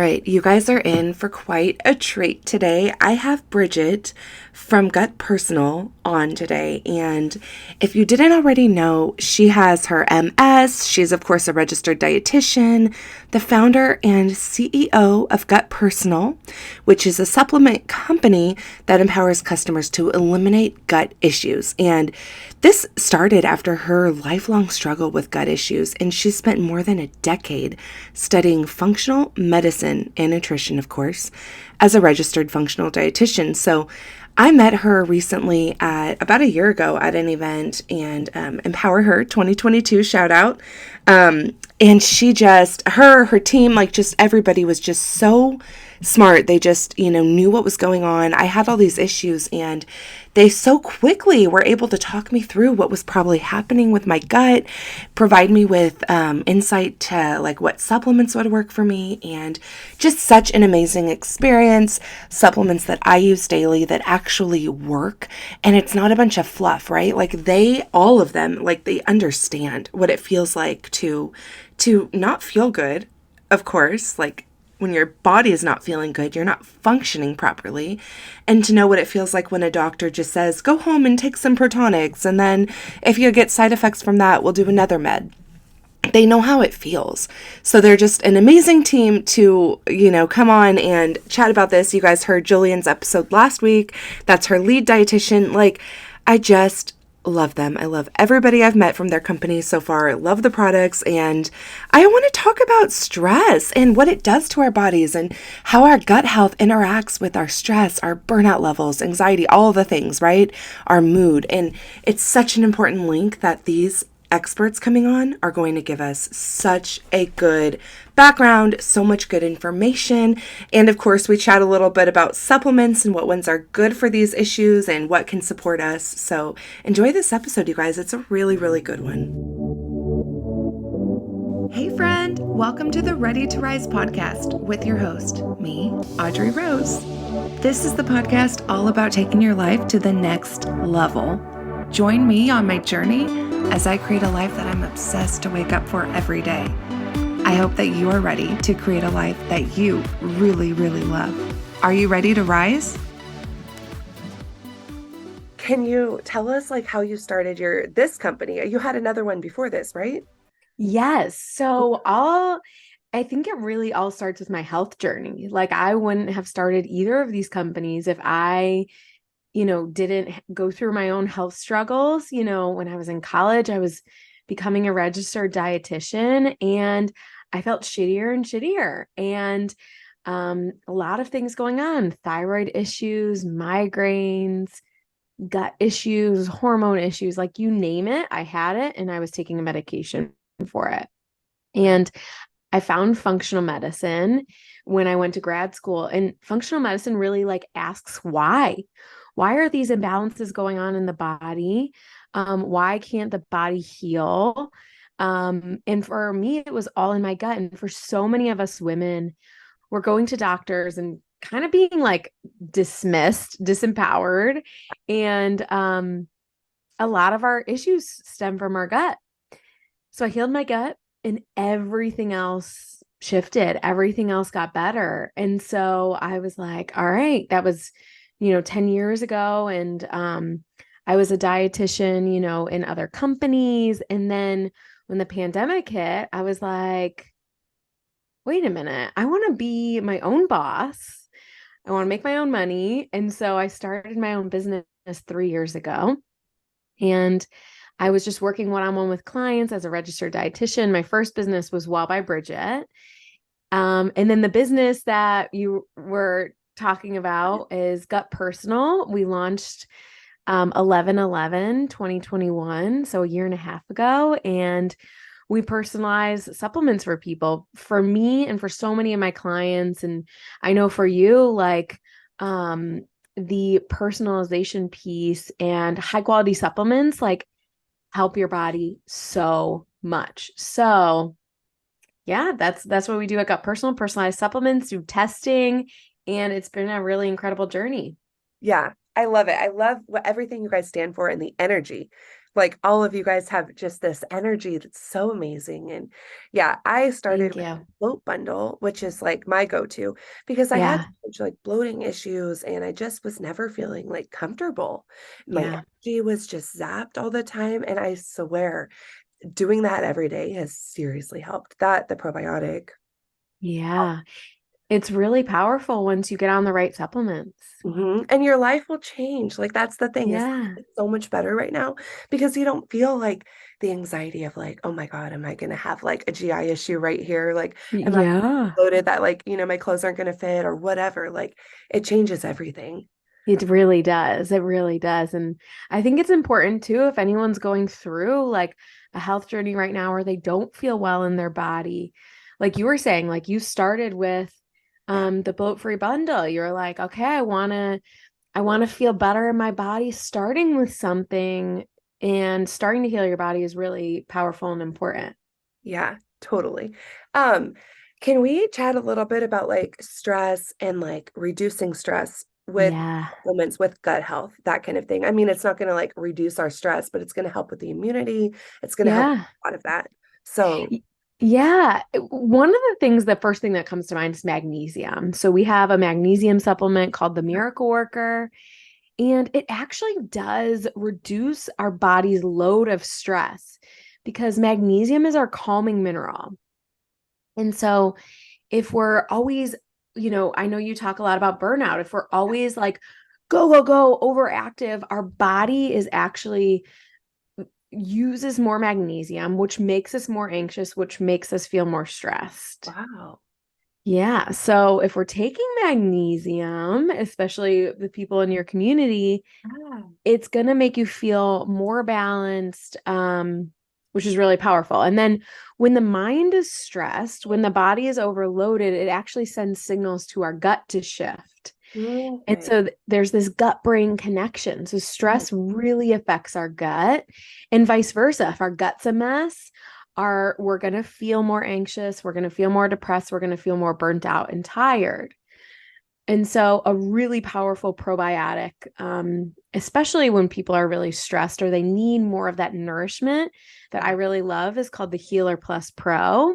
right, you guys are in for quite a treat today. I have Bridgitte from Gut Personal on today. And if you didn't already know, she has her MS. She's, of course, a registered dietitian, the founder and CEO of Gut Personal, which is a supplement company that empowers customers to eliminate gut issues. And this started after her lifelong struggle with gut issues, and she spent more than a decade studying functional medicine and nutrition, of course, as a registered functional dietitian. So I met her recently at about a year ago at an event, and Empower Her 2022 shout out. And she just, her team, like just everybody was just so smart. They just, knew what was going on. I had all these issues, and they so quickly were able to talk me through what was probably happening with my gut, provide me with insight to like what supplements would work for me, and just such an amazing experience. Supplements that I use daily that actually work, and it's not a bunch of fluff, right? Like all of them, like they understand what it feels like to not feel good, of course, like when your body is not feeling good, you're not functioning properly, and to know what it feels like when a doctor just says, go home and take some protonics, and then if you get side effects from that, we'll do another med. They know how it feels. So they're just an amazing team to, come on and chat about this. You guys heard Julian's episode last week. That's her lead dietitian. Like, I just love them. I love everybody I've met from their company so far. I love the products, and I want to talk about stress and what it does to our bodies and how our gut health interacts with our stress, our burnout levels, anxiety, all the things, right? Our mood. And it's such an important link that these experts coming on are going to give us such a good background, so much good information. And of course, we chat a little bit about supplements and what ones are good for these issues and what can support us. So enjoy this episode, you guys. It's a really, really good one. Hey friend, welcome to the Ready to Rise podcast with your host, me, Audrey Rose. This is the podcast all about taking your life to the next level. Join me on my journey as I create a life that I'm obsessed to wake up for every day. I hope that you are ready to create a life that you really, really love. Are you ready to rise? Can you tell us like how you started this company? You had another one before this, right? Yes. So I think it really all starts with my health journey. Like I wouldn't have started either of these companies if I didn't go through my own health struggles. When I was in college, I was becoming a registered dietitian, and I felt shittier and shittier. And a lot of things going on, thyroid issues, migraines, gut issues, hormone issues, like you name it, I had it, and I was taking a medication for it. And I found functional medicine when I went to grad school, and functional medicine really like asks why. Why are these imbalances going on in the body? Why can't the body heal? And for me, it was all in my gut. And for so many of us women, we're going to doctors and kind of being like dismissed, disempowered. And a lot of our issues stem from our gut. So I healed my gut, and everything else shifted. Everything else got better. And so I was like, all right, that was 10 years ago. And I was a dietitian, in other companies. And then when the pandemic hit, I was like, wait a minute, I want to be my own boss. I want to make my own money. And so I started my own business 3 years ago. And I was just working one-on-one with clients as a registered dietitian. My first business was Well by Bridgitte. And then the business that you were talking about is Gut Personal. We launched 11/11/2021, so a year and a half ago, and we personalize supplements for people, for me and for so many of my clients. And I know for you, like the personalization piece and high quality supplements like help your body so much. So yeah, that's what we do at Gut Personal, personalized supplements through testing. And it's been a really incredible journey. Yeah, I love it. I love everything you guys stand for and the energy like all of you guys have just this energy that's so amazing. And yeah, I started Thank with you. bloat bundle, which is like my go-to because I had Yeah. such like bloating issues and I just was never feeling like comfortable. My Yeah. energy was just zapped all the time. And I swear doing that every day has seriously helped. That, the probiotic. Yeah. It's really powerful once you get on the right supplements. And your life will change. Like that's the thing is Yeah. it's so much better right now because you don't feel like the anxiety of like, oh my God, am I gonna have like a GI issue right here? Like, am I Yeah. loaded that like, my clothes aren't gonna fit or whatever? Like it changes everything. It really does. It really does. And I think it's important too, if anyone's going through like a health journey right now where they don't feel well in their body, like you were saying, like you started with Yeah. the bloat-free bundle. You're like, okay, I want to feel better in my body, starting with something and starting to heal your body is really powerful and important. Yeah, totally. Um, can we chat a little bit about like stress and like reducing stress with Yeah. supplements with gut health, that kind of thing? I mean, it's not going to like reduce our stress, but it's going to help with the immunity. It's going to help with Yeah. a lot of that. So, Y- Yeah. One of the things, the first thing that comes to mind is magnesium. So we have a magnesium supplement called the Miracle Worker, and it actually does reduce our body's load of stress because magnesium is our calming mineral. And so if we're always, I know you talk a lot about burnout. If we're always like, go, go, go, overactive, our body is actually uses more magnesium, which makes us more anxious, which makes us feel more stressed. wow. Yeah. So if we're taking magnesium, especially the people in your community, Yeah. it's going to make you feel more balanced, which is really powerful. And then when the mind is stressed, when the body is overloaded, it actually sends signals to our gut to shift. And Okay. so there's this gut brain connection. So Mm. stress really affects our gut and vice versa. If our gut's a mess, we're going to feel more anxious, we're going to feel more depressed, we're going to feel more burnt out and tired. And so a really powerful probiotic, especially when people are really stressed or they need more of that nourishment that I Yeah. really love, is called the Healer Plus Pro.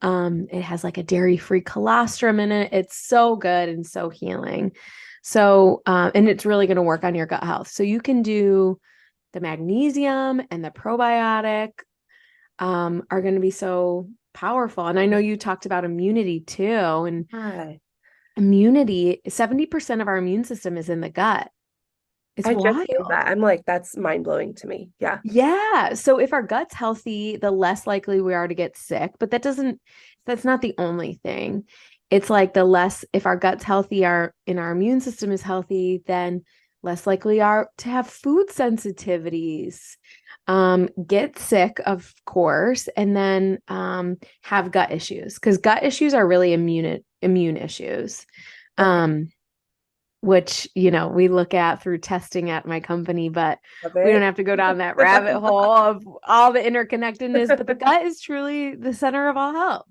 It has like a dairy-free colostrum in it. It's so good and so healing. So, and it's really going to work on your gut health. So you can do the magnesium and the probiotic, are going to be so powerful. And I know you talked about immunity too. And Yeah. immunity, 70% of our immune system is in the gut. It's I just wild. heard that. I'm like, that's mind blowing to me. Yeah. Yeah. So if our gut's healthy, the less likely we are to get sick. But that's not the only thing. It's like if our gut's healthy, our immune system is healthy, then less likely are to have food sensitivities, get sick, of course, and then have gut issues because gut issues are really immune issues. Okay. Um, which, we look at through testing at my company, but Love we don't it. have to go down that rabbit hole of all the interconnectedness. But the gut is truly the center of all health.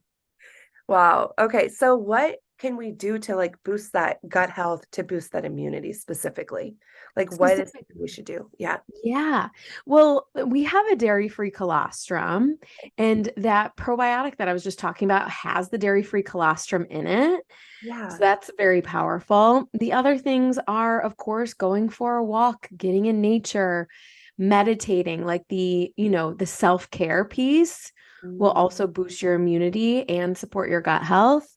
Wow. Okay. So what can we do to like boost that gut health to boost that immunity specifically? Like what is Specific. we should do? Yeah. Yeah. Well, we have a dairy-free colostrum, and that probiotic that I was just talking about has the dairy-free colostrum in it. So Yeah. that's very powerful. The other things are, of course, going for a walk, getting in nature, meditating, like the self-care piece will Mm. also boost your immunity and support your gut health.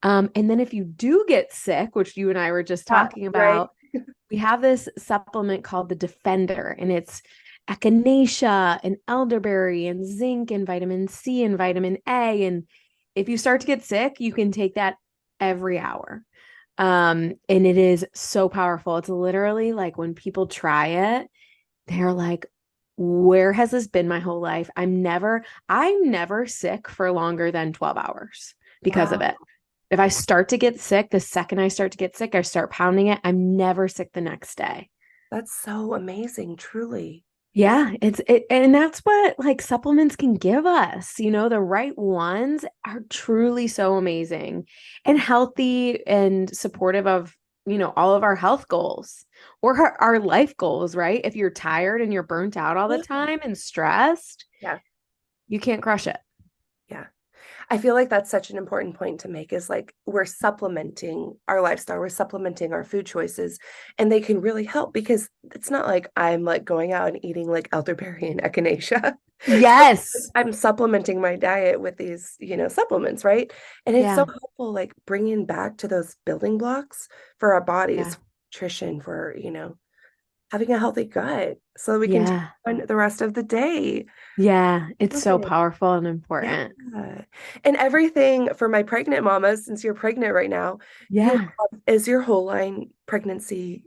And then if you do get sick, which you and I were just Yeah, talking right. about, we have this supplement called the Defender, and it's echinacea and elderberry and zinc and vitamin C and vitamin A. And if you start to get sick, you can take that every hour. And it is so powerful. It's literally like when people try it, they're like, where has this been my whole life? I'm never sick for longer than 12 hours because of Wow. it. If I start to get sick, the second I start to get sick, I start pounding it. I'm never sick the next day. That's so amazing, truly. Yeah, and that's what like supplements can give us. The right ones are truly so amazing and healthy and supportive of all of our health goals or our life goals, right? If you're tired and you're burnt out all the Yeah. time and stressed, Yeah. you can't crush it. Yeah. I feel like that's such an important point to make is like we're supplementing our lifestyle, we're supplementing our food choices, and they can really help because it's not like I'm like going out and eating like elderberry and echinacea. Yes. I'm supplementing my diet with these, supplements, right? And it's so Yeah. helpful, like bringing back to those building blocks for our Yeah. bodies, nutrition, for, having a healthy gut so we can take Yeah. on the rest of the day. Yeah. It's Love so it. powerful and Yeah. important. And everything for my pregnant mamas, since you're pregnant right now, Yeah. is your whole line pregnancy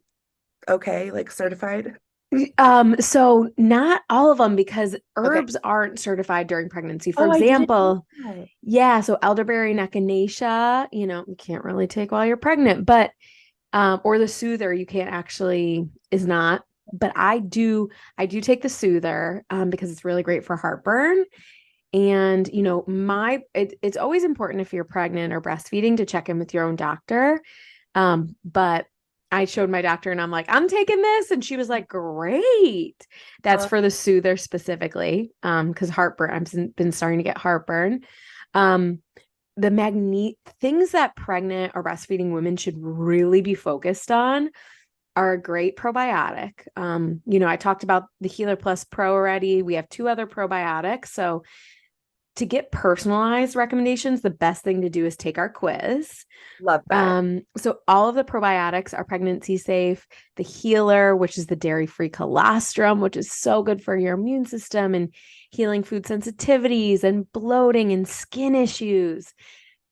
okay, like certified? So not all of them because Okay. herbs aren't certified during pregnancy. For Oh, I didn't know example, that. yeah, so elderberry and echinacea, you can't really take while you're pregnant, but or the soother you can't actually is not. But I do take the soother because it's really great for heartburn. And it's always important if you're pregnant or breastfeeding to check in with your own doctor. But I showed my doctor and I'm like, I'm taking this. And she was like, great. That's Uh, for the soother specifically. Because heartburn, been starting to get heartburn. Um, the things that pregnant or breastfeeding women should really be focused on are a great probiotic. I talked about the Healer Plus Pro already. We have two other probiotics. So to get personalized recommendations, the best thing to do is take our quiz. Love that. So all of the probiotics are pregnancy safe. The healer, which is the dairy-free colostrum, which is so good for your immune system and healing food sensitivities and bloating and skin issues.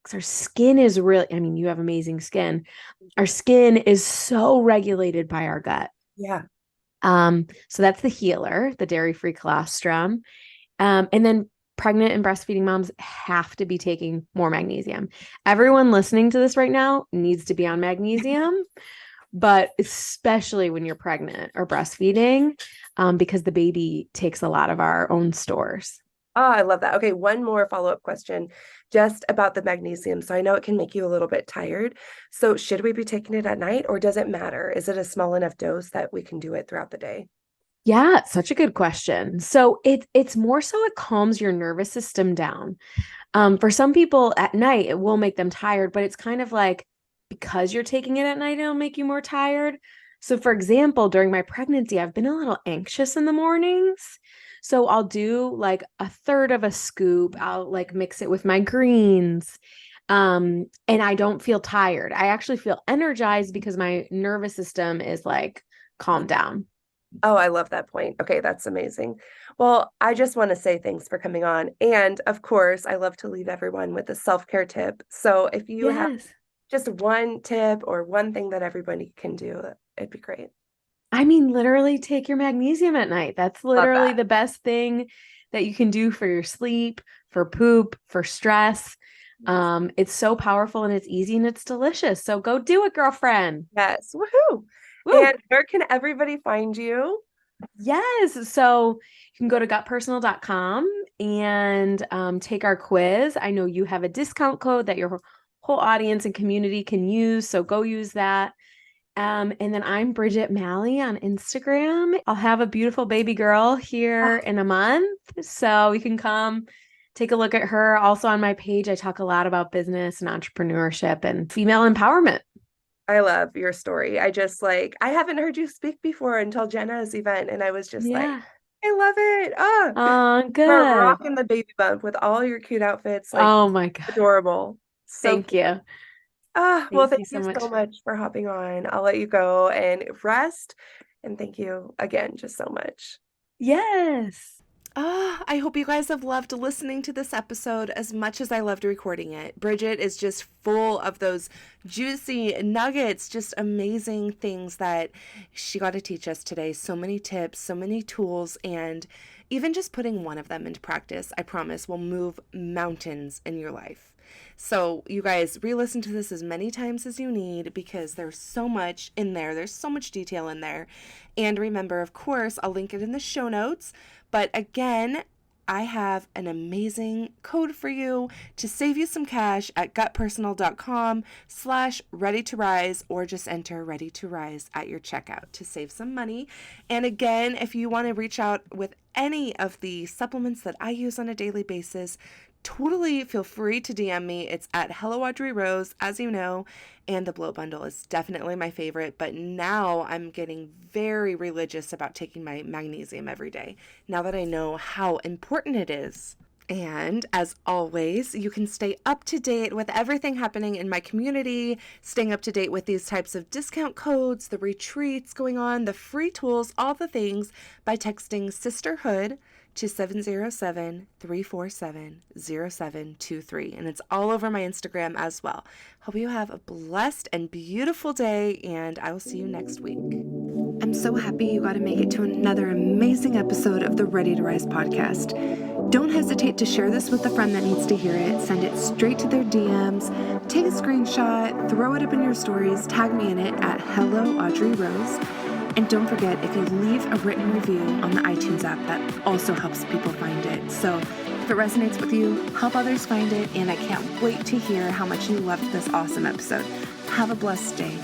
Because our skin is really, I mean, you have amazing skin. Our skin is so regulated by our gut. Yeah. So that's the healer, the dairy-free colostrum. And then pregnant and breastfeeding moms have to be taking more magnesium. Everyone listening to this right now needs to be on magnesium, but especially when you're pregnant or breastfeeding, because the baby takes a lot of our own stores. Oh, I love that. Okay, one more follow-up question just about the magnesium. So I know it can make you a little bit tired. So should we be taking it at night or does it matter? Is it a small enough dose that we can do it throughout the day? Yeah, such a good question. So it's more so it calms your nervous system down. For some people at night, it will make them tired, but it's kind of like because you're taking it at night, it'll make you more tired. So, for example, during my pregnancy, I've been a little anxious in the mornings. So, I'll do like a third of a scoop. I'll like mix it with my greens. And I don't feel tired. I actually feel energized because my nervous system is like calmed down. Oh, I love that point. Okay, that's amazing. Well, I just want to say thanks for coming on. And of course, I love to leave everyone with a self-care tip. So if you have Yes. just one tip or one thing that everybody can do, it'd be great. I mean, literally take your magnesium at night. That's Love literally that. the best thing that you can do for your sleep, for poop, for stress. Yes. It's so powerful and it's easy and it's delicious. So go do it, girlfriend. Yes. Woohoo. Woo! And where can everybody find you? Yes. So you can go to gutpersonal.com and take our quiz. I know you have a discount code that your whole audience and community can use. So go use that. And then I'm Bridgitte Malley on Instagram. I'll have a beautiful baby girl here Oh, in a month. So you can come take a look at her. Also on my page, I talk a lot about business and entrepreneurship and female empowerment. I love your story. I haven't heard you speak before until Jenna's event, and I was just like, Yeah. I love it. Oh, you're Good. rocking the baby bump with all your cute outfits, like Oh my God. adorable. So Thank cute. you. Well, Thank thank you you so so much. much for hopping on. I'll let you go and rest. And thank you again just so much. Yes. I hope you guys have loved listening to this episode as much as I loved recording it. Bridgitte is just full of those juicy nuggets, just amazing things that she got to teach us today. So many tips, so many tools, and even just putting one of them into practice, I promise, will move mountains in your life. So, you guys, re listen to this as many times as you need because there's so much in there. There's so much detail in there. And remember, of course, I'll link it in the show notes. But again, I have an amazing code for you to save you some cash at gutpersonal.com/ready-to-rise, or just enter ready to rise at your checkout to save some money. And again, if you want to reach out with any of the supplements that I use on a daily basis, totally feel free to DM me. It's at Hello Audrey Rose, as you know, and the Blow Bundle is definitely my favorite. But now I'm getting very religious about taking my magnesium every day, now that I know how important it is. And as always, you can stay up to date with everything happening in my community, staying up to date with these types of discount codes, the retreats going on, the free tools, all the things by texting Sisterhood to 707-347-0723. And it's all over my Instagram as well. Hope you have a blessed and beautiful day, and I will see you next week. I'm so happy you got to make it to another amazing episode of the Ready to Rise podcast. Don't hesitate to share this with a friend that needs to hear it. Send it straight to their DMs. Take a screenshot, throw it up in your stories, tag me in it at Hello Audrey Rose. And don't forget, if you leave a written review on the iTunes app, that also helps people find it. So if it resonates with you, help others find it. And I can't wait to hear how much you loved this awesome episode. Have a blessed day.